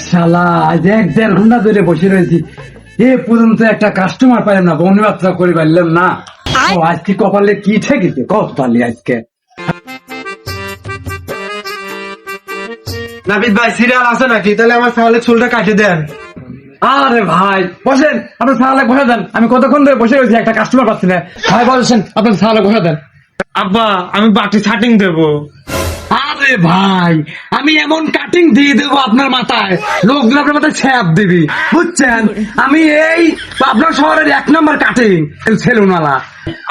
শালা আজ 1-1.5 ঘন্টা ধরে বসে রয়েছি, এ পর্যন্ত একটা কাস্টমার পাইলাম না, বন্ধু বার্তা করে পারলাম না। ও আজকে কপালে কি ঠেকেছে, কপালে আজকে। নাবিদ ভাই সিরিয়াল আছে নাকি? তাহলে আমার তাহলে চুলটা কাটে দেন। আরে ভাই বসেন, আপনার সাহালে বসে দেন। আমি কতক্ষণ ধরে বসে রয়েছি, একটা কাস্টমার পাচ্ছি না। ভাই বলছেন আপনার সাহালে বসে দেন। আব্বা আমি বাটি ছাটিং দেবো। আরে ভাই আমি এমন কাটিং দিয়ে দেবো আপনার মাথায়, লোকজন আপনার মাথায় ছ্যাপ দিবি, বুঝছেন? আমি এই আপনার শহরের 1 নম্বর কাটিং সেলুনওয়ালা।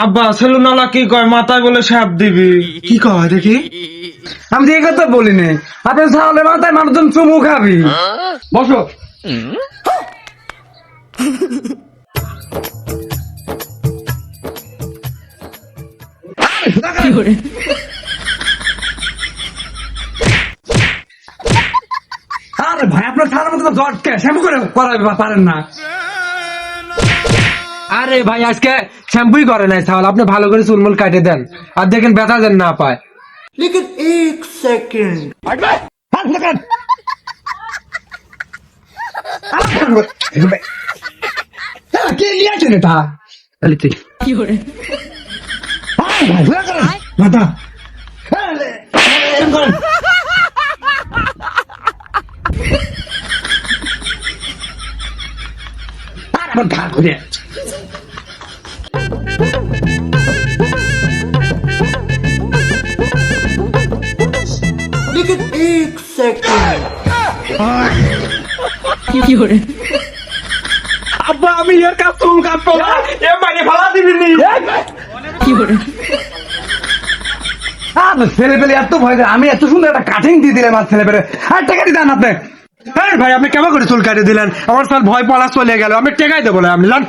আব্বা সেলুনালা কি কয়, মাথায় বলে সাপ দিবি? কি কয় দেখি? আমি তো এই কথা বলিনি, আপনার সাহালে মাথায় মানুষজন চুমু খাবি। বসো। আরে ভাই আপনার সাহার মতো জটকে শ্যাম্পু করে করাবে পারেন না। আরে ভাই আজকে শ্যাম্পুই করে নাই তাহলে আপনি ভালো করে চুলমুল কাটে দেন, আর দেখেন ব্যথা যেন না পায়। लेकिन 1 सेकंड কে নিয়েছেন এটা? মাথা আমার ঘা ঘুরে लेकिन 1 सेकंड আব্বা আমি এর কাজ চুল কাটবো না, এ মানে ফালা দিবি। ছেলে পেলে এত ভয় করে, আমি এত সুন্দর একটা কাটিং দিয়ে দিলাম আর ছেলে পেলে আর টাকা দিতেন আপনি। হ্যাঁ ভাই আপনি কেমন করে চুল কাটে দিলেন? আমার স্যার ভয় পলা চলে গেল, আমি টেকাই দেবো না, আপনি জান।